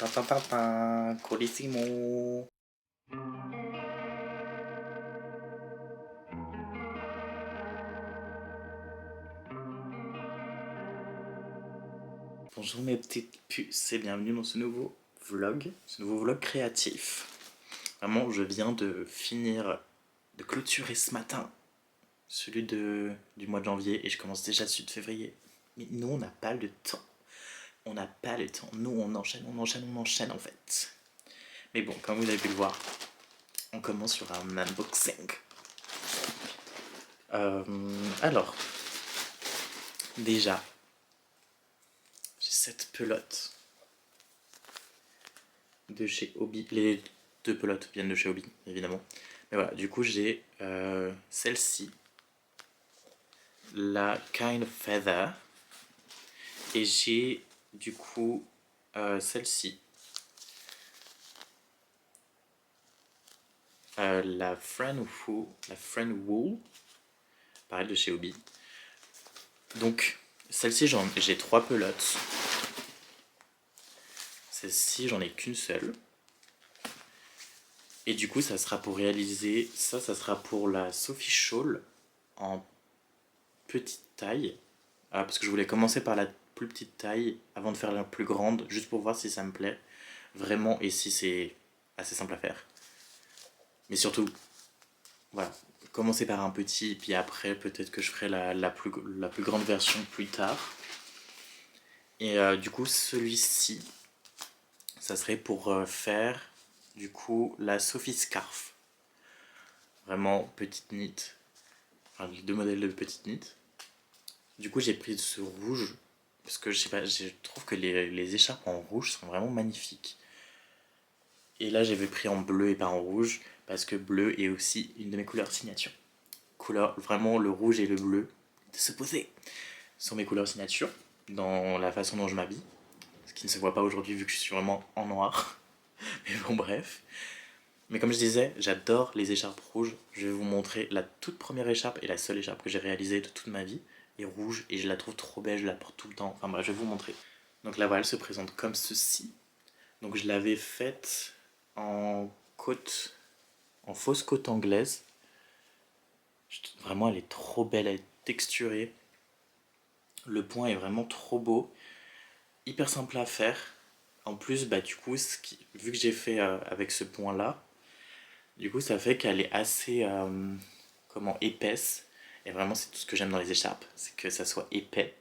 Tin, tin, tin, tin, Colissimo. Bonjour mes petites puces et bienvenue dans ce nouveau vlog créatif. Vraiment, je viens de finir de clôturer ce matin celui du mois de janvier et je commence déjà celui de février. Mais nous, on n'a pas le temps. On n'a pas le temps. Nous, on enchaîne, on enchaîne, on enchaîne en fait. Mais bon, comme vous avez pu le voir, on commence sur un unboxing. Alors, déjà, j'ai cette pelote de chez Hobby. Les deux pelotes viennent de chez Hobby, évidemment. Mais voilà, du coup, j'ai celle-ci, la Kind Feather. Et j'ai du coup celle-ci, la Friend Wool, pareil de chez Hobby. Donc, celle-ci, j'ai trois pelotes. Celle-ci, j'en ai qu'une seule. Et du coup, ça sera pour réaliser, ça sera pour la Sophie Shawl en petite taille. Parce que je voulais commencer par la plus petite taille avant de faire la plus grande, juste pour voir si ça me plaît vraiment et si c'est assez simple à faire. Mais surtout, voilà, commencer par un petit, puis après peut-être que je ferai la plus grande version plus tard. Et du coup, celui-ci, ça serait pour faire du coup la Sophie Scarf. Vraiment petite knit, enfin les deux modèles de petite knit. Du coup, j'ai pris ce rouge parce que je sais pas, je trouve que les écharpes en rouge sont vraiment magnifiques. Et là, j'avais pris en bleu et pas en rouge parce que bleu est aussi une de mes couleurs signature. Couleur, vraiment le rouge et le bleu de se poser sont mes couleurs signature dans la façon dont je m'habille. Ce qui ne se voit pas aujourd'hui vu que je suis vraiment en noir. Mais bon, bref. Mais comme je disais, j'adore les écharpes rouges. Je vais vous montrer la toute première écharpe et la seule écharpe que j'ai réalisée de toute ma vie. Est rouge et je la trouve trop belle, je la porte tout le temps. Enfin bref, je vais vous montrer. Donc là, voilà, elle se présente comme ceci. Donc je l'avais faite en côte, en fausse côte anglaise. Vraiment, elle est trop belle, elle est texturée. Le point est vraiment trop beau, hyper simple à faire. En plus, bah du coup, vu que j'ai fait avec ce point là, du coup ça fait qu'elle est assez comment, épaisse. Et vraiment c'est tout ce que j'aime dans les écharpes, c'est que ça soit épais.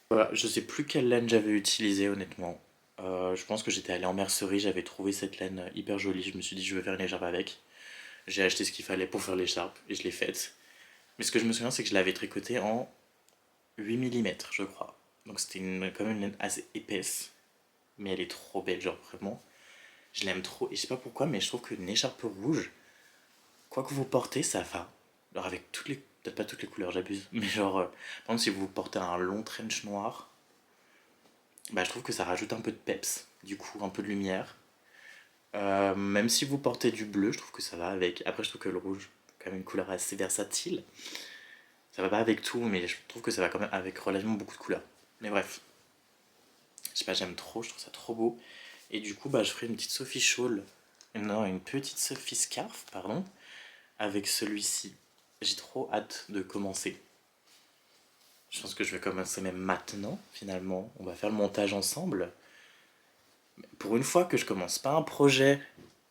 Voilà, je sais plus quelle laine j'avais utilisée honnêtement. Je pense que j'étais allé en mercerie, j'avais trouvé cette laine hyper jolie, je me suis dit je vais faire une écharpe avec. J'ai acheté ce qu'il fallait pour faire l'écharpe et je l'ai faite. Mais ce que je me souviens c'est que je l'avais tricotée en 8 mm je crois. Donc c'était quand même une laine assez épaisse. Mais elle est trop belle, genre vraiment. Je l'aime trop et je sais pas pourquoi, mais je trouve qu'une écharpe rouge, quoi que vous portez, ça va. Alors avec toutes les, peut-être pas toutes les couleurs, j'abuse, mais genre, par exemple si vous portez un long trench noir, bah je trouve que ça rajoute un peu de peps, du coup un peu de lumière. Même si vous portez du bleu, je trouve que ça va avec. Après je trouve que le rouge, quand même une couleur assez versatile. Ça va pas avec tout, mais je trouve que ça va quand même avec relativement beaucoup de couleurs. Mais bref, je sais pas, j'aime trop, je trouve ça trop beau. Et du coup, bah, je ferai une petite Sophie Shawl, non, une petite Sophie Scarf, pardon, avec celui-ci. J'ai trop hâte de commencer. Je pense que je vais commencer même maintenant, finalement. On va faire le montage ensemble. Pour une fois que je commence pas un projet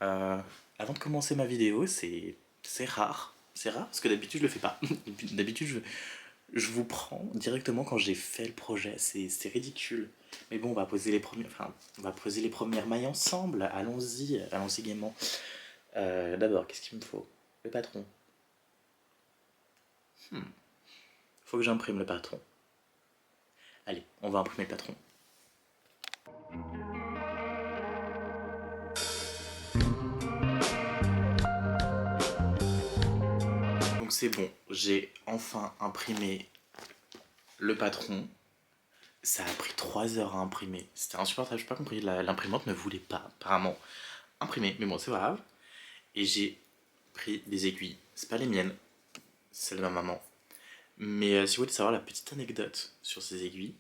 avant de commencer ma vidéo, c'est rare. C'est rare parce que d'habitude je le fais pas. D'habitude je vous prends directement quand j'ai fait le projet. C'est ridicule. Mais bon, on va poser les premiers, enfin, on va poser les premières mailles ensemble. Allons-y, allons-y gaiement. D'abord, qu'est-ce qu'il me faut? Le patron. Faut que j'imprime le patron. Allez, on va imprimer le patron. Donc c'est bon, j'ai enfin imprimé le patron. Ça a pris 3 heures à imprimer. C'était insupportable, j'ai pas compris. L'imprimante ne voulait pas, apparemment, imprimer. Mais bon, c'est pas grave. Et j'ai pris des aiguilles. C'est pas les miennes, c'est celles de ma maman. Mais si vous voulez savoir la petite anecdote sur ces aiguilles,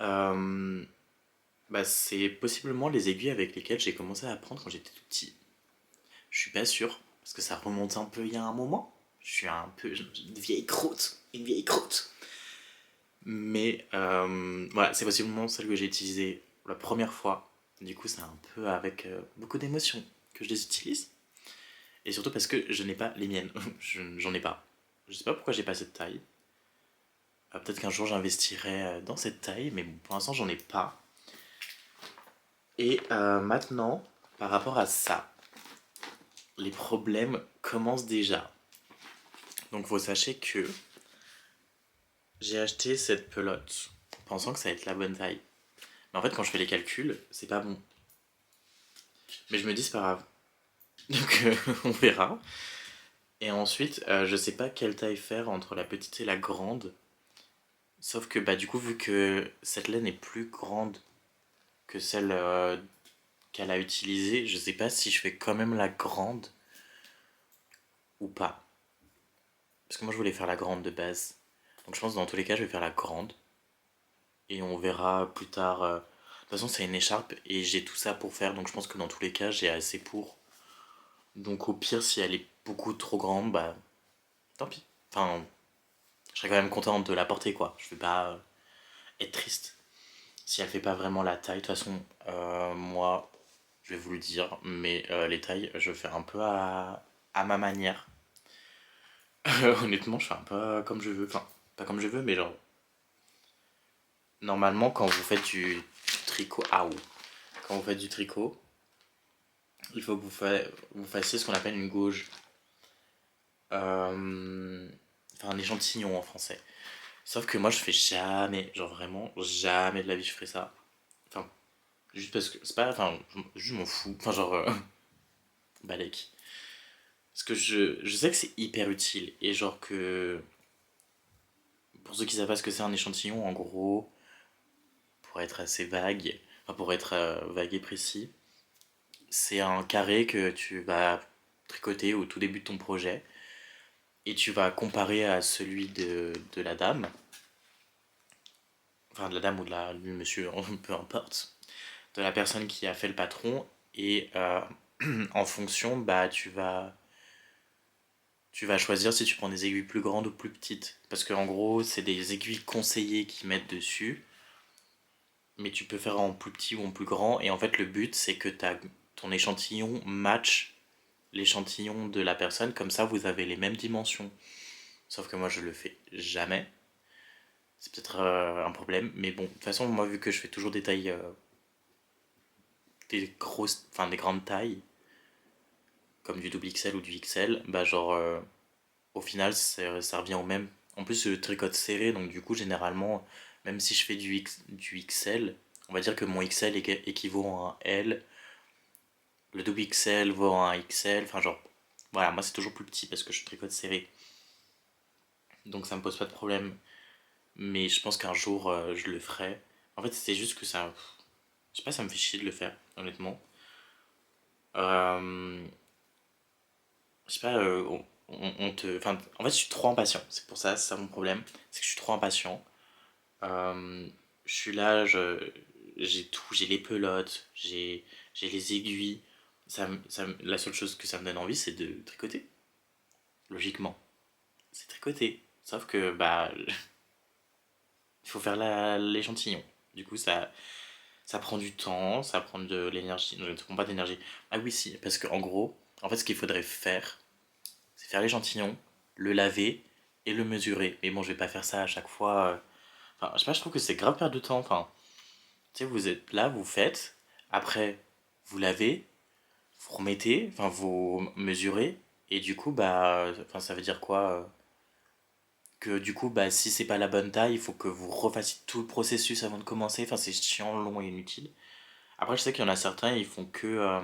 euh, Bah, c'est possiblement les aiguilles avec lesquelles j'ai commencé à apprendre quand j'étais tout petit. Je suis pas sûr, parce que ça remonte un peu il y a un moment. Je suis un peu une vieille croûte, une vieille croûte. Mais voilà, c'est possiblement celle que j'ai utilisée la première fois. Du coup, c'est un peu avec beaucoup d'émotion que je les utilise. Et surtout parce que je n'ai pas les miennes. J'en ai pas. Je sais pas pourquoi j'ai pas cette taille. Peut-être qu'un jour j'investirai dans cette taille, mais bon, pour l'instant j'en ai pas. Et maintenant, par rapport à ça, les problèmes commencent déjà. Donc vous sachez que j'ai acheté cette pelote pensant que ça allait être la bonne taille. Mais en fait, quand je fais les calculs, c'est pas bon. Mais je me dis, c'est pas grave. Donc on verra. Et ensuite, je sais pas quelle taille faire entre la petite et la grande. Sauf que bah du coup, vu que cette laine est plus grande que celle qu'elle a utilisée, je sais pas si je fais quand même la grande ou pas. Parce que moi je voulais faire la grande de base. Donc je pense que dans tous les cas, je vais faire la grande. Et on verra plus tard. De toute façon, c'est une écharpe et j'ai tout ça pour faire. Donc je pense que dans tous les cas, j'ai assez pour. Donc au pire, si elle est beaucoup trop grande, bah tant pis. Enfin, je serais quand même contente de la porter quoi. Je vais pas être triste. Si elle fait pas vraiment la taille, de toute façon, moi, je vais vous le dire, mais les tailles, je fais un peu à ma manière. Honnêtement, je fais un peu comme je veux. Enfin, pas comme je veux, mais genre, normalement, quand vous faites du tricot, ah ou, quand vous faites du tricot, il faut que vous fassiez ce qu'on appelle une gauge. Enfin, un échantillon en français. Sauf que moi, je fais jamais, genre vraiment, jamais de la vie, je ferai ça. Enfin, juste parce que, c'est pas, enfin, je m'en fous. Enfin, genre, balèque. Parce que je sais que c'est hyper utile. Et genre que, pour ceux qui savent pas ce que c'est un échantillon, en gros, pour être assez vague, enfin pour être vague et précis, c'est un carré que tu vas tricoter au tout début de ton projet et tu vas comparer à celui de la dame, enfin de la dame ou de du monsieur, peu importe, de la personne qui a fait le patron et en fonction, bah tu vas choisir si tu prends des aiguilles plus grandes ou plus petites. Parce qu'en gros, c'est des aiguilles conseillées qui mettent dessus, mais tu peux faire en plus petit ou en plus grand. Et en fait, le but, c'est que ton échantillon match l'échantillon de la personne, comme ça vous avez les mêmes dimensions. Sauf que moi, je le fais jamais. C'est peut-être un problème, mais bon, de toute façon, moi, vu que je fais toujours des tailles, des grosses, enfin des grandes tailles, comme du double XL ou du XL, bah genre, au final, ça revient au même. En plus, je tricote serré, donc du coup, généralement, même si je fais du XL, on va dire que mon XL équivaut à un L, le double XL vaut à un XL, enfin genre, voilà, moi c'est toujours plus petit parce que je tricote serré. Donc ça me pose pas de problème, mais je pense qu'un jour, je le ferai. En fait, c'est juste que ça, je sais pas, ça me fait chier de le faire, honnêtement. Euh, je sais pas, on te... Enfin, en fait, je suis trop impatient, c'est pour ça, c'est ça mon problème, c'est que je suis trop impatient. Euh, je suis là, j'ai tout, j'ai les pelotes, j'ai les aiguilles. La seule chose que ça me donne envie, c'est de tricoter, logiquement. C'est tricoter. Sauf que, bah, il faut faire l'échantillon. Du coup, ça prend du temps, ça prend de l'énergie. Non, ça prend pas d'énergie. Ah oui, si, parce qu'en gros, en fait, ce qu'il faudrait faire, c'est faire l'échantillon, le laver et le mesurer. Mais bon, je vais pas faire ça à chaque fois. Enfin, je sais pas, je trouve que c'est grave perte de temps. Enfin, tu sais, vous êtes là, vous faites, après, vous lavez, vous remettez, enfin, vous mesurez, et du coup, bah, enfin, ça veut dire quoi que du coup, bah, si c'est pas la bonne taille, il faut que vous refassiez tout le processus avant de commencer. Enfin, c'est chiant, long et inutile. Après, je sais qu'il y en a certains, ils font que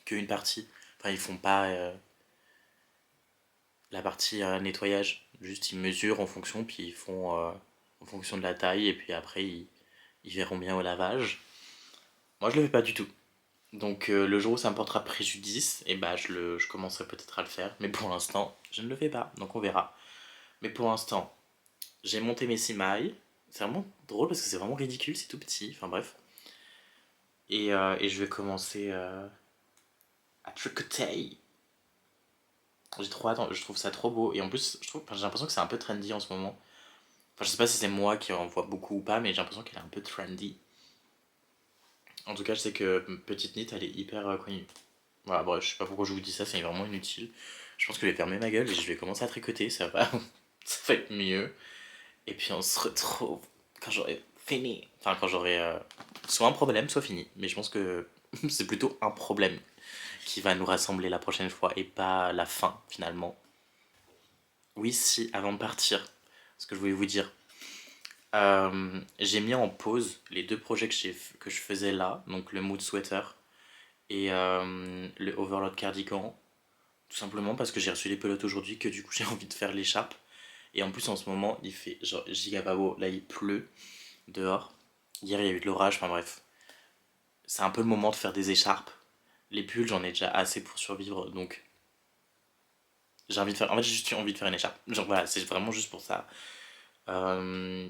une partie. Enfin, ils font pas la partie nettoyage. Juste, ils mesurent en fonction, puis ils font en fonction de la taille, et puis après, ils verront bien au lavage. Moi, je le fais pas du tout. Donc le jour où ça me portera préjudice, et bah je commencerai peut-être à le faire. Mais pour l'instant, je ne le fais pas. Donc on verra. Mais pour l'instant, j'ai monté mes 6 mailles. C'est vraiment drôle parce que c'est vraiment ridicule, c'est tout petit, enfin bref. Et je vais commencer à tricoter. J'ai trop hâte, je trouve ça trop beau. Et en plus, j'ai l'impression que c'est un peu trendy en ce moment. Enfin, je sais pas si c'est moi qui en vois beaucoup ou pas, mais j'ai l'impression qu'elle est un peu trendy. En tout cas, je sais que Petite Knit, elle est hyper connue. Voilà, bref, je sais pas pourquoi je vous dis ça, c'est vraiment inutile. Je pense que je vais fermer ma gueule et je vais commencer à tricoter, ça va, ça va être mieux. Et puis on se retrouve quand j'aurai fini. Enfin, quand j'aurai soit un problème, soit fini. Mais je pense que c'est plutôt un problème qui va nous rassembler la prochaine fois et pas la fin finalement. Oui, si, avant de partir, ce que je voulais vous dire. J'ai mis en pause les deux projets que je faisais là, donc le mood sweater et le overload cardigan, tout simplement parce que j'ai reçu les pelotes aujourd'hui, que du coup j'ai envie de faire l'écharpe. Et en plus en ce moment il fait genre giga pas beau, là il pleut dehors. Hier il y a eu de l'orage, enfin bref. C'est un peu le moment de faire des écharpes. Les pulls j'en ai déjà assez pour survivre, donc j'ai envie de faire. En fait j'ai juste envie de faire une écharpe. Genre voilà, c'est vraiment juste pour ça. Euh,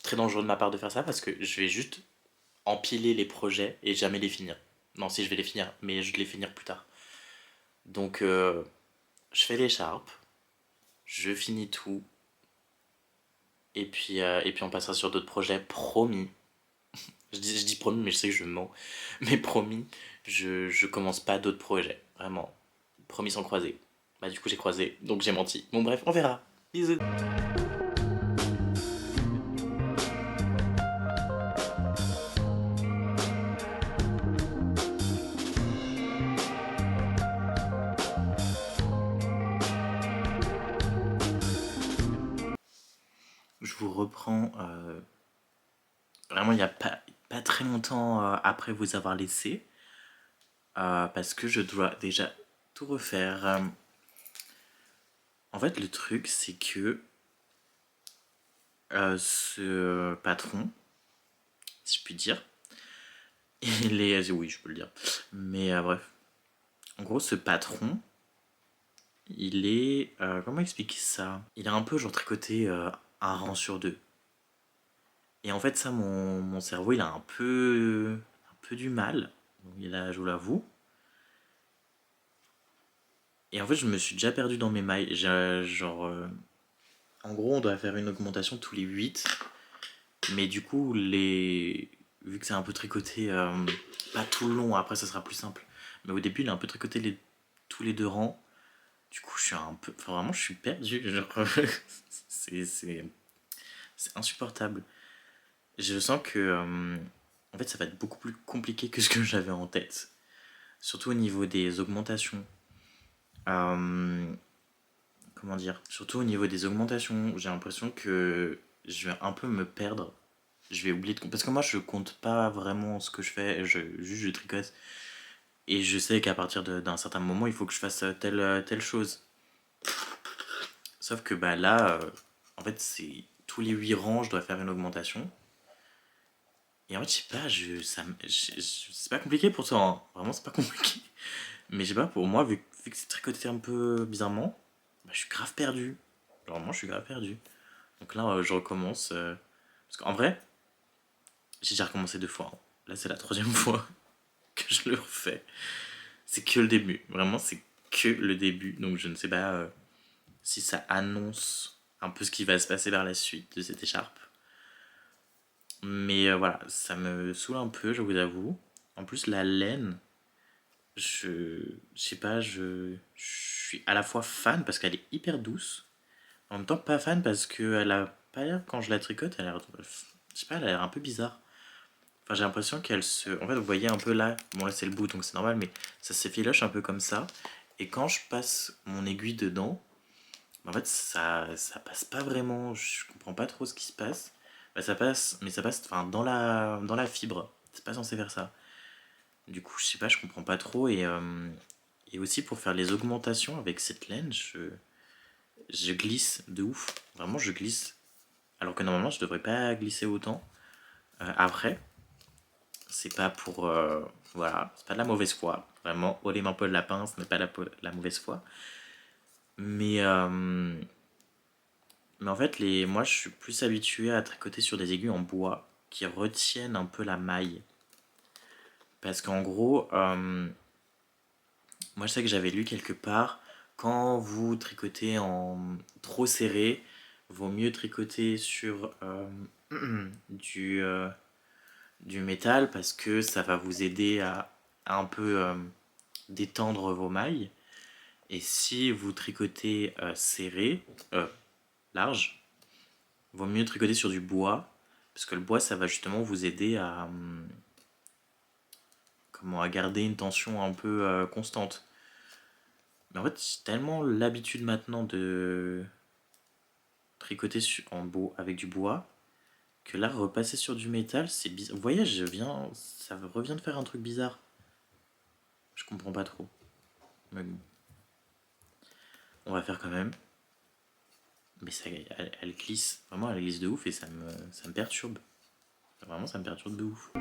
Très dangereux de ma part de faire ça parce que je vais juste empiler les projets et jamais les finir. Non, si je vais les finir, mais je vais les finir plus tard. Donc, je fais l'écharpe, je finis tout, et puis on passera sur d'autres projets, promis. Je dis promis, mais je sais que je mens. Mais promis, je commence pas d'autres projets, vraiment. Promis sans croiser. Bah, du coup, j'ai croisé, donc j'ai menti. Bon, bref, on verra. Bisous. Je vous reprends vraiment il n'y a pas très longtemps après vous avoir laissé. Parce que je dois déjà tout refaire. En fait, le truc, c'est que ce patron, si je puis dire, il est. Oui, je peux le dire. Mais bref. En gros, ce patron, il est. Comment expliquer ça? Il a un peu genre tricoté un rang sur deux. Et en fait, ça, mon cerveau, il a un peu du mal. Il a, je vous l'avoue. Et en fait, je me suis déjà perdu dans mes mailles. Genre. En gros, on doit faire une augmentation tous les 8. Mais du coup, vu que c'est un peu tricoté, pas tout le long, après ça sera plus simple. Mais au début, il a un peu tricoté tous les deux rangs. Du coup, je suis un peu. Enfin, vraiment, je suis perdu. Genre, c'est insupportable. Je sens que. En fait, ça va être beaucoup plus compliqué que ce que j'avais en tête. Surtout au niveau des augmentations. Euh, Comment dire? Surtout au niveau des augmentations, j'ai l'impression que je vais un peu me perdre. Je vais oublier de compter. Parce que moi, je compte pas vraiment ce que je fais. Juste, je tricote. Et je sais qu'à partir d'un certain moment, il faut que je fasse telle chose. Sauf que bah, là, en fait, c'est tous les 8 rangs, je dois faire une augmentation. Et en fait, je sais pas, c'est pas compliqué pour toi, hein. Vraiment, c'est pas compliqué. Mais je sais pas, pour moi, vu que c'est tricoté un peu bizarrement, bah, je suis grave perdu. Genre, vraiment, je suis grave perdu. Donc là, je recommence. Parce qu'en vrai, j'ai déjà recommencé 2 fois, hein. Là, c'est la troisième fois que je le refais. C'est que le début. Vraiment, c'est que le début. Donc, je ne sais pas si ça annonce un peu ce qui va se passer vers la suite de cette écharpe. Mais voilà, ça me saoule un peu, je vous avoue. En plus, la laine, je sais pas, je suis à la fois fan parce qu'elle est hyper douce, en même temps pas fan parce qu'elle a pas l'air, quand je la tricote, elle a l'air, je sais pas, elle a l'air un peu bizarre. Enfin, j'ai l'impression qu'elle se. En fait, vous voyez un peu là, bon là c'est le bout donc c'est normal, mais ça s'effiloche un peu comme ça. Et quand je passe mon aiguille dedans, en fait ça passe pas vraiment, je comprends pas trop ce qui se passe. Bah, ça passe, mais ça passe enfin, dans la fibre. C'est pas censé faire ça. Du coup, je sais pas, je comprends pas trop. Et aussi pour faire les augmentations avec cette laine, je glisse de ouf. Vraiment, je glisse. Alors que normalement, je devrais pas glisser autant. Après, c'est pas pour. Voilà, c'est pas de la mauvaise foi. Vraiment, haut les mains, Paul Lapin, ce n'est pas la mauvaise foi. Mais Mais en fait, moi, je suis plus habitué à tricoter sur des aiguilles en bois qui retiennent un peu la maille. Parce qu'en gros, moi, je sais que j'avais lu quelque part, quand vous tricotez en trop serré, vaut mieux tricoter sur du, euh, du métal parce que ça va vous aider à un peu détendre vos mailles. Et si vous tricotez serré, large, vaut mieux tricoter sur du bois parce que le bois, ça va justement vous aider à garder une tension un peu constante. Mais en fait, j'ai tellement l'habitude maintenant de tricoter en bois avec du bois que là, repasser sur du métal, c'est bizarre. Vous voyez, ça revient de faire un truc bizarre. Je comprends pas trop. Mais bon, on va faire quand même. Mais elle glisse, vraiment, elle glisse de ouf et ça me perturbe. Vraiment, ça me perturbe de ouf.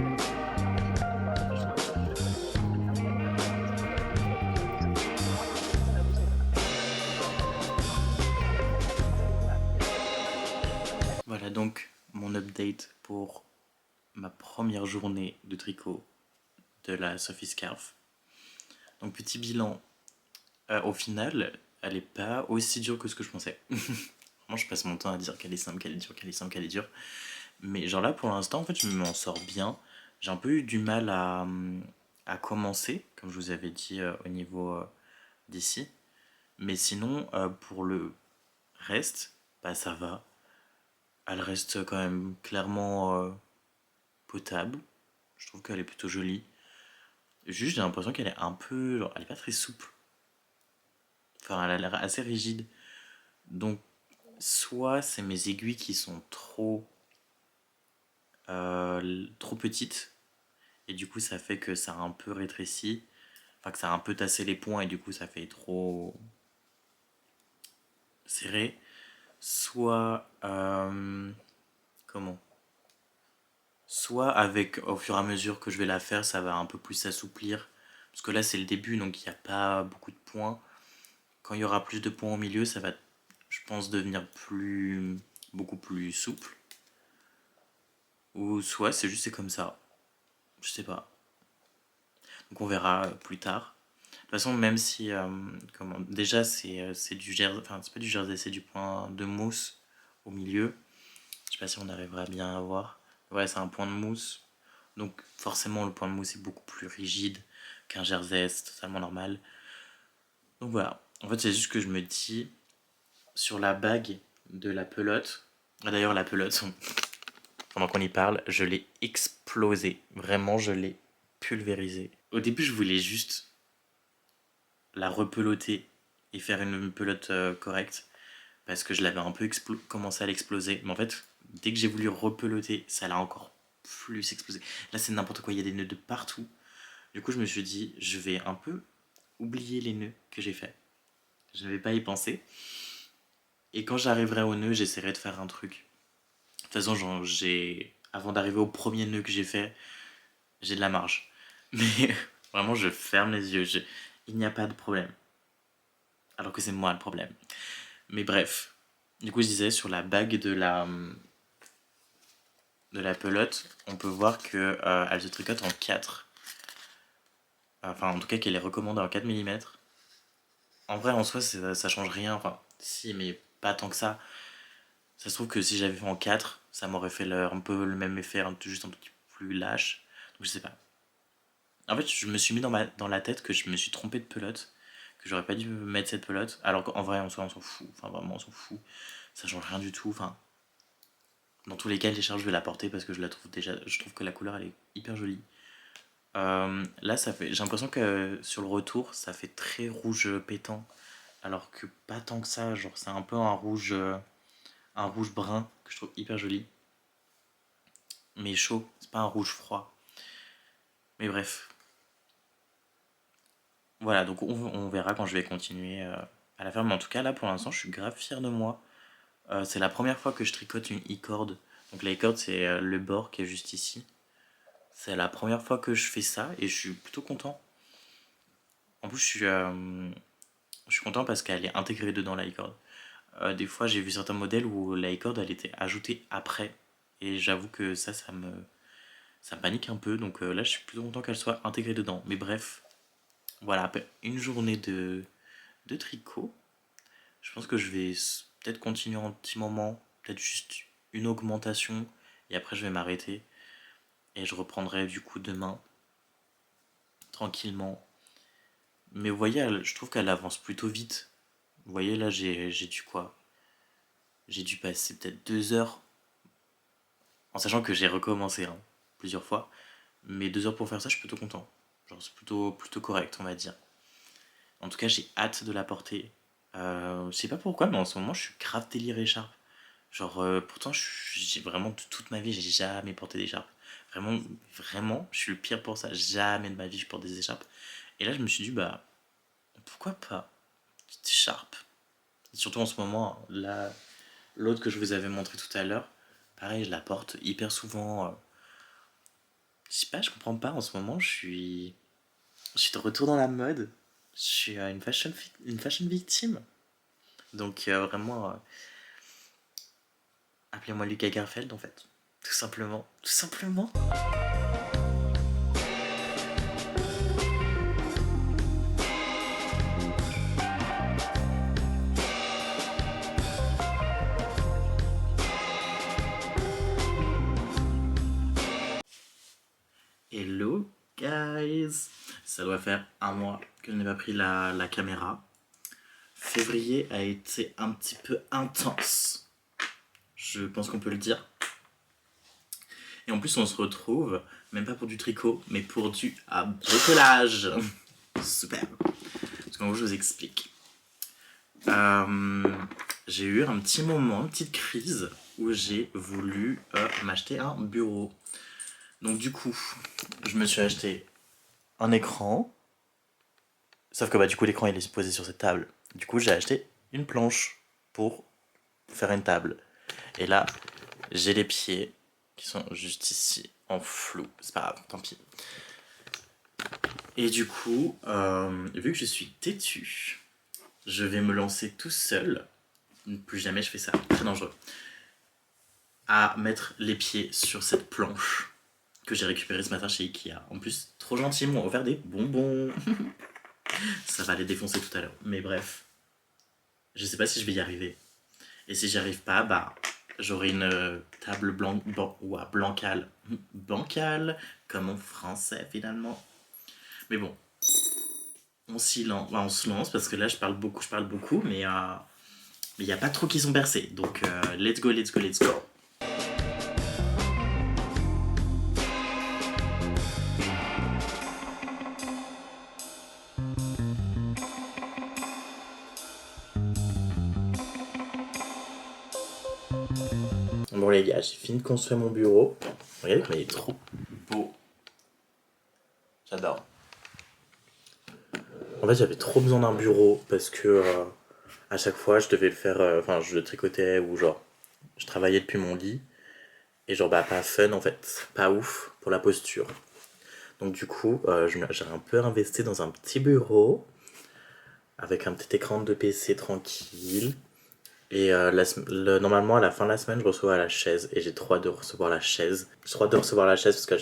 Voilà donc mon update pour ma première journée de tricot de la Sophie Scarf. Donc petit bilan, au final, elle est pas aussi dure que ce que je pensais. Vraiment, je passe mon temps à dire qu'elle est simple, qu'elle est dure, qu'elle est simple, qu'elle est dure. Mais genre là, pour l'instant, en fait, je m'en sors bien. J'ai un peu eu du mal à commencer, comme je vous avais dit au niveau d'ici. Mais sinon, pour le reste, bah ça va. Elle reste quand même clairement potable. Je trouve qu'elle est plutôt jolie. Juste, j'ai l'impression qu'elle est un peu. Genre, elle est pas très souple. Enfin, elle a l'air assez rigide. Donc, soit c'est mes aiguilles qui sont trop petites. Et du coup, ça fait que ça a un peu rétréci. Enfin, que ça a un peu tassé les points et du coup, ça fait trop serré. Soit. Comment? Soit avec, au fur et à mesure que je vais la faire, ça va un peu plus s'assouplir. Parce que là, c'est le début, donc il n'y a pas beaucoup de points. Quand il y aura plus de points au milieu, ça va, je pense, devenir beaucoup plus souple. Ou soit c'est comme ça. Je sais pas. Donc on verra plus tard. De toute façon, même si, déjà c'est du jersey, enfin c'est pas du jersey, c'est du point de mousse au milieu. Je sais pas si on arrivera bien à voir. Ouais, c'est un point de mousse. Donc forcément, le point de mousse est beaucoup plus rigide qu'un jersey, c'est totalement normal. Donc voilà. En fait, c'est juste que je me dis, sur la bague de la pelote, d'ailleurs la pelote, pendant qu'on y parle, je l'ai explosée. Vraiment, je l'ai pulvérisée. Au début, je voulais juste la repeloter et faire une pelote correcte parce que je l'avais un peu commencé à l'exploser. Mais en fait, dès que j'ai voulu repeloter, ça l'a encore plus explosé. Là, c'est n'importe quoi, il y a des nœuds de partout. Du coup, je me suis dit, je vais un peu oublier les nœuds que j'ai fait. Je ne vais pas y penser. Et quand j'arriverai au nœud, j'essaierai de faire un truc. De toute façon, avant d'arriver au premier nœud que j'ai fait, j'ai de la marge. Mais vraiment, je ferme les yeux. Il n'y a pas de problème. Alors que c'est moi le problème. Mais bref. Du coup, je disais, sur la bague de la pelote, on peut voir que elle se tricote en 4. Enfin, en tout cas, qu'elle est recommandée en 4 mm. En vrai, en soi, ça change rien. Enfin, si, mais pas tant que ça. Ça se trouve que si j'avais fait en 4, ça m'aurait fait un peu le même effet, juste un petit peu plus lâche. Donc, je sais pas. En fait, je me suis mis dans la tête que je me suis trompé de pelote, que j'aurais pas dû mettre cette pelote, alors qu'en vrai, en soi, on s'en fout. Enfin, vraiment, on s'en fout. Ça change rien du tout. Enfin, dans tous les cas, les charges, je vais la porter parce que je trouve que la couleur, elle est hyper jolie. Là, j'ai l'impression que sur le retour, ça fait très rouge pétant, alors que pas tant que ça. Genre, c'est un peu un rouge brun que je trouve hyper joli, mais chaud. C'est pas un rouge froid. Mais bref, voilà. Donc, on verra quand je vais continuer à la faire. Mais en tout cas, là, pour l'instant, je suis grave fier de moi. C'est la première fois que je tricote une e-cord. Donc, la e-cord, c'est le bord qui est juste ici. C'est la première fois que je fais ça et je suis plutôt content. En plus, je suis content parce qu'elle est intégrée dedans la e-cord. Des fois, j'ai vu certains modèles où la corde elle était ajoutée après. Et j'avoue que ça me panique un peu. Donc là, je suis plutôt content qu'elle soit intégrée dedans. Mais bref, voilà, après une journée de tricot, je pense que je vais peut-être continuer un petit moment, peut-être juste une augmentation. Et après, je vais m'arrêter. Et je reprendrai du coup demain, tranquillement. Mais vous voyez, je trouve qu'elle avance plutôt vite. Vous voyez, là, j'ai dû quoi? J'ai dû passer peut-être 2 heures, en sachant que j'ai recommencé hein, plusieurs fois. Mais 2 heures pour faire ça, je suis plutôt content. Genre, c'est plutôt correct, on va dire. En tout cas, j'ai hâte de la porter. Je sais pas pourquoi, mais en ce moment, je suis grave délire écharpe. Genre, pourtant, j'ai vraiment, toute ma vie, j'ai jamais porté d'écharpe. Vraiment, vraiment, je suis le pire pour ça. Jamais de ma vie, je porte des écharpes. Et là, je me suis dit, bah, pourquoi pas? Petite écharpe. Et surtout en ce moment, là, l'autre que je vous avais montré tout à l'heure, pareil, je la porte hyper souvent. Je sais pas, je comprends pas. En ce moment, je suis de retour dans la mode. Je suis une fashion victime. Donc, vraiment, appelez-moi Lucas Garfeld en fait. Tout simplement. Tout simplement. Hello, guys. Ça doit faire un mois que je n'ai pas pris la caméra. Février a été un petit peu intense. Je pense qu'on peut le dire. Et en plus, on se retrouve, même pas pour du tricot, mais pour du bricolage. Super. Parce qu'en gros, je vous explique. J'ai eu un petit moment, une petite crise, où j'ai voulu m'acheter un bureau. Donc du coup, je me suis acheté un écran. Sauf que bah, du coup, l'écran il est posé sur cette table. Du coup, j'ai acheté une planche pour faire une table. Et là, j'ai les pieds qui sont juste ici en flou. C'est pas grave, tant pis. Et du coup, vu que je suis têtu, je vais me lancer tout seul. Plus jamais je fais ça, très dangereux. À mettre les pieds sur cette planche que j'ai récupérée ce matin chez Ikea. En plus, trop gentil, ils m'ont offert des bonbons. Ça va les défoncer tout à l'heure. Mais bref, je sais pas si je vais y arriver. Et si j'y arrive pas, bah, j'aurai une table blancale. Bancale, comme en français finalement. Mais bon, on se lance parce que là je parle beaucoup, mais il n'y a pas trop qui sont bercés. Donc, let's go, let's go, let's go. Bon les gars, j'ai fini de construire mon bureau. Regardez comme il est trop beau. J'adore. En fait, j'avais trop besoin d'un bureau parce que à chaque fois, je devais le faire. Enfin, je le tricotais ou genre, je travaillais depuis mon lit et genre, bah, pas fun en fait, pas ouf pour la posture. Donc, du coup, j'ai un peu investi dans un petit bureau avec un petit écran de PC tranquille. Et normalement, à la fin de la semaine, je reçois la chaise et j'ai trop hâte de recevoir la chaise. J'ai trop hâte de recevoir la chaise parce que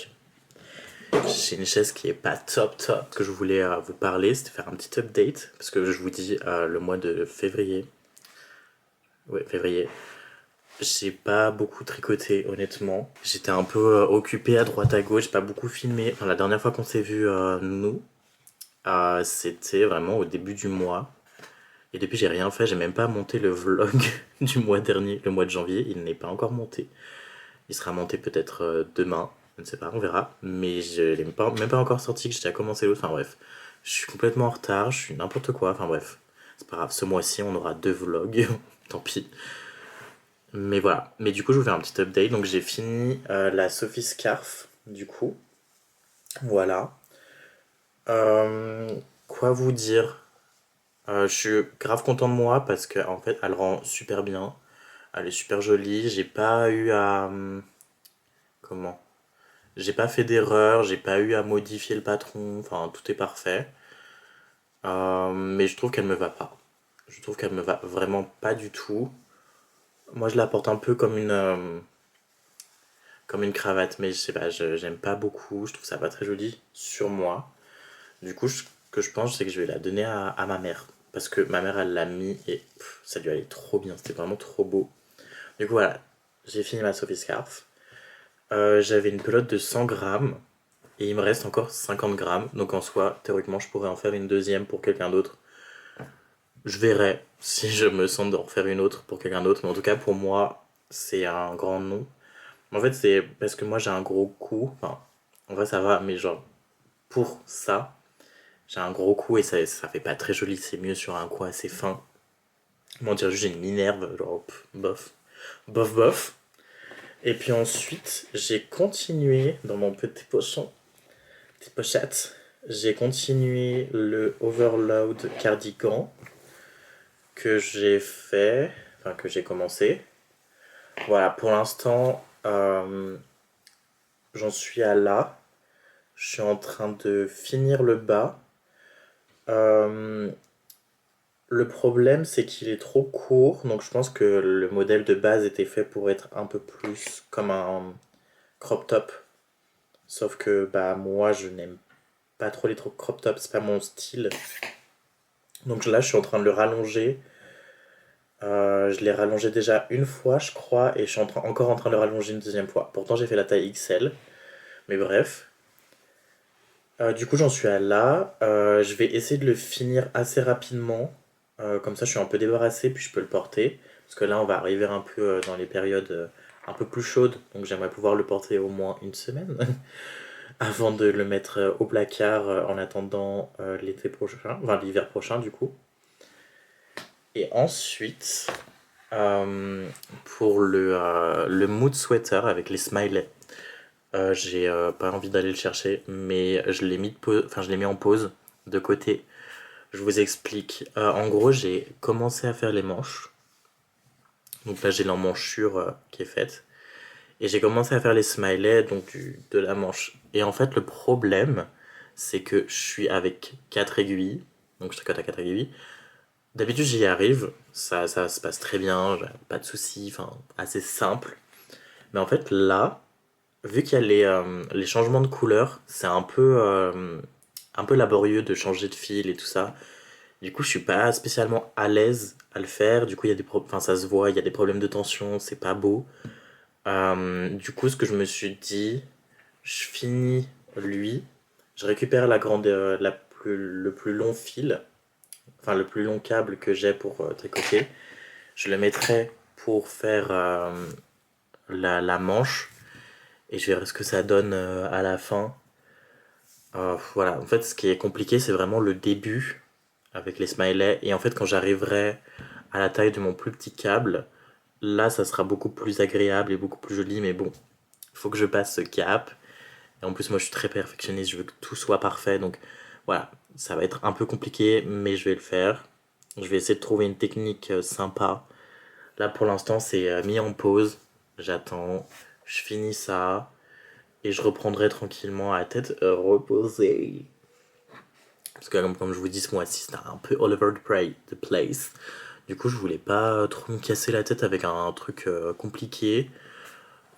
j'ai une chaise qui est pas top top. Ce que je voulais vous parler, c'était faire un petit update parce que je vous dis le mois de février. Ouais, février. J'ai pas beaucoup tricoté, honnêtement. J'étais un peu occupé à droite à gauche, j'ai pas beaucoup filmé. Enfin, la dernière fois qu'on s'est vu, nous, c'était vraiment au début du mois. Et depuis, j'ai rien fait, j'ai même pas monté le vlog du mois dernier, le mois de janvier. Il n'est pas encore monté. Il sera monté peut-être demain, je ne sais pas, on verra. Mais je l'ai même pas encore sorti, que j'ai déjà commencé l'autre. Enfin bref, je suis complètement en retard, je suis n'importe quoi. Enfin bref, c'est pas grave, ce mois-ci, on aura 2 vlogs. Tant pis. Mais voilà. Mais du coup, je vais vous faire un petit update. Donc, j'ai fini la Sophie Scarf, du coup. Voilà. Quoi vous dire? Je suis grave content de moi parce que en fait, elle rend super bien. Elle est super jolie. J'ai pas eu à. Comment? J'ai pas fait d'erreur. J'ai pas eu à modifier le patron. Enfin, tout est parfait. Mais je trouve qu'elle me va pas. Je trouve qu'elle me va vraiment pas du tout. Moi, je la porte un peu comme une cravate, mais je sais pas, j'aime pas beaucoup. Je trouve ça pas très joli sur moi. Du coup, ce que je pense, c'est que je vais la donner à ma mère. Parce que ma mère, elle l'a mis et ça lui allait trop bien. C'était vraiment trop beau. Du coup, voilà, j'ai fini ma Sophie Scarf. J'avais une pelote de 100 grammes et il me reste encore 50 grammes. Donc en soi, théoriquement, je pourrais en faire une deuxième pour quelqu'un d'autre. Je verrai si je me sens d'en refaire une autre pour quelqu'un d'autre. Mais en tout cas, pour moi, c'est un grand non. En fait, c'est parce que moi, j'ai un gros cou. Enfin, en vrai, ça va, mais genre, pour ça, j'ai un gros cou et ça fait pas très joli. C'est mieux sur un cou assez fin. Moi, on dirait juste que j'ai une minerve. Genre, bof. Bof, bof. Et puis ensuite, j'ai continué dans mon petit pochon, petite pochette. J'ai continué le Overload cardigan que j'ai fait, enfin que j'ai commencé. Voilà, pour l'instant, j'en suis à là. Je suis en train de finir le bas. Euh, le problème, c'est qu'il est trop court, donc je pense que le modèle de base était fait pour être un peu plus comme un crop top. Sauf que bah moi, je n'aime pas trop les crop tops, c'est pas mon style. Donc là, je suis en train de le rallonger. Je l'ai rallongé déjà une fois, je crois, et je suis encore en train de le rallonger une deuxième fois. Pourtant, j'ai fait la taille XL, mais bref. Du coup, j'en suis à là. Je vais essayer de le finir assez rapidement. Comme ça, je suis un peu débarrassé, puis je peux le porter. Parce que là, on va arriver un peu dans les périodes un peu plus chaudes. Donc, j'aimerais pouvoir le porter au moins une semaine avant de le mettre au placard en attendant l'été prochain, enfin l'hiver prochain, du coup. Et ensuite, pour le mood sweater avec les smileys. J'ai pas envie d'aller le chercher, mais je l'ai mis, enfin, je l'ai mis en pause de côté. Je vous explique. En gros, j'ai commencé à faire les manches. Donc là, j'ai l'emmanchure qui est faite. Et j'ai commencé à faire les smileys, donc de la manche. Et en fait, le problème, c'est que je suis avec 4 aiguilles. Donc je tricote à 4 aiguilles. D'habitude, j'y arrive. Ça se passe très bien, j'ai pas de soucis, enfin, assez simple. Mais en fait, là, vu qu'il y a les changements de couleur, c'est un peu laborieux de changer de fil et tout ça. Du coup, je suis pas spécialement à l'aise à le faire. Du coup, il y a enfin, ça se voit, il y a des problèmes de tension, c'est pas beau. Du coup, ce que je me suis dit, je finis lui, je récupère la grande, le plus long fil, enfin le plus long câble que j'ai pour tricoter. Je le mettrai pour faire la manche et je verrai ce que ça donne à la fin. Voilà, en fait, ce qui est compliqué, c'est vraiment le début avec les smileys. Et en fait, quand j'arriverai à la taille de mon plus petit câble, là, ça sera beaucoup plus agréable et beaucoup plus joli. Mais bon, il faut que je passe ce cap. Et en plus, moi, je suis très perfectionniste, je veux que tout soit parfait. Donc voilà, ça va être un peu compliqué, mais je vais le faire. Je vais essayer de trouver une technique sympa. Là, pour l'instant, c'est mis en pause. J'attends, je finis ça. Et je reprendrai tranquillement à la tête reposée. Parce que comme je vous dis, ce mois-ci, c'était un peu all over the place. Du coup, je voulais pas trop me casser la tête avec un truc compliqué.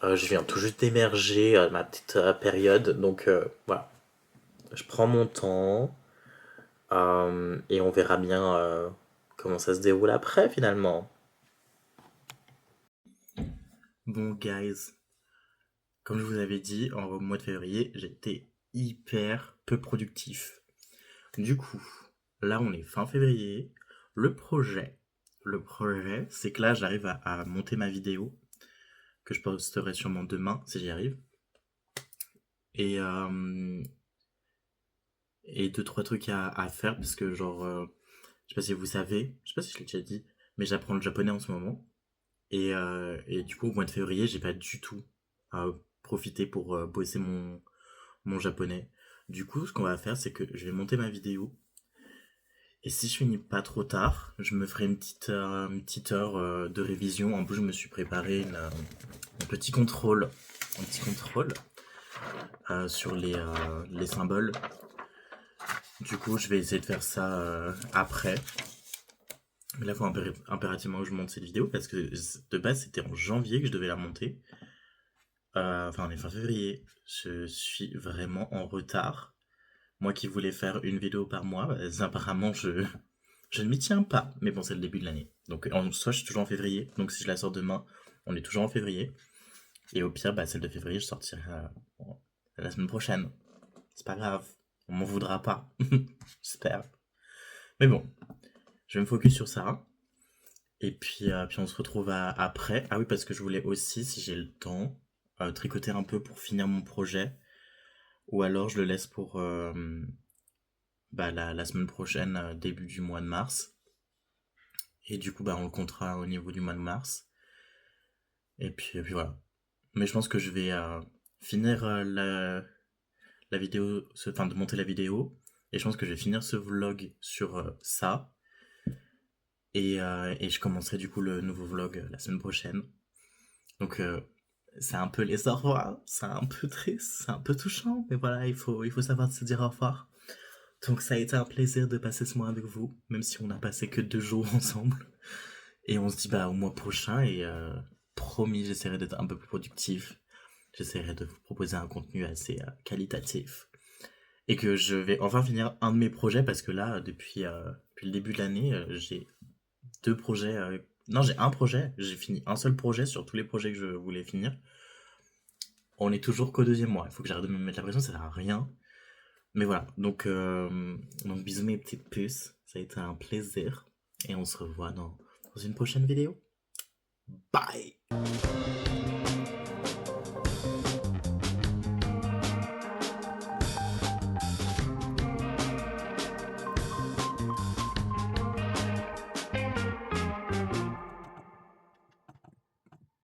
Je viens tout juste d'émerger à ma petite période. Donc voilà, je prends mon temps. Et on verra bien comment ça se déroule après finalement. Bon, guys, comme je vous avais dit, en mois de février, j'étais hyper peu productif. Du coup, là on est fin février. Le projet, c'est que là j'arrive à monter ma vidéo, que je posterai sûrement demain si j'y arrive. Et, euh, et deux, trois trucs à faire, parce que genre, je sais pas si vous savez, je sais pas si je l'ai déjà dit, mais j'apprends le japonais en ce moment. Et du coup, au mois de février, j'ai pas du tout profité pour bosser mon japonais. Du coup, ce qu'on va faire, c'est que je vais monter ma vidéo. Et si je finis pas trop tard, je me ferai une petite heure de révision. En plus, je me suis préparé un petit contrôle, sur les symboles. Du coup, je vais essayer de faire ça après. Mais là, il faut impérativement que je monte cette vidéo parce que de base, c'était en janvier que je devais la monter. Enfin, on est fin février. Je suis vraiment en retard. Moi qui voulais faire une vidéo par mois, apparemment, je ne m'y tiens pas. Mais bon, c'est le début de l'année. Donc, en soi, je suis toujours en février. Donc, si je la sors demain, on est toujours en février. Et au pire, celle de février, je sortirai la semaine prochaine. C'est pas grave. On m'en voudra pas. J'espère. Mais bon, je vais me focus sur ça. Et puis on se retrouve après. Ah oui, parce que je voulais aussi, si j'ai le temps, tricoter un peu pour finir mon projet. Ou alors je le laisse pour la semaine prochaine, début du mois de mars. Et du coup, on le comptera au niveau du mois de mars. Et puis voilà. Mais je pense que je vais finir la vidéo, enfin de monter la vidéo. Et je pense que je vais finir ce vlog sur ça. Et je commencerai du coup le nouveau vlog la semaine prochaine. Donc c'est un peu les au revoir, c'est un peu triste, c'est un peu touchant, mais voilà, il faut savoir se dire au revoir. Donc ça a été un plaisir de passer ce mois avec vous, même si on n'a passé que 2 jours ensemble. Et on se dit au mois prochain et promis, j'essaierai d'être un peu plus productif. J'essaierai de vous proposer un contenu assez qualitatif. Et que je vais enfin finir un de mes projets parce que là, depuis le début de l'année, j'ai 2 projets. Non, j'ai un projet. J'ai fini un seul projet sur tous les projets que je voulais finir. On est toujours qu'au deuxième mois. Il faut que j'arrête de me mettre la pression, ça sert à rien. Mais voilà. Donc bisous mes petites puces. Ça a été un plaisir. Et on se revoit dans une prochaine vidéo. Bye!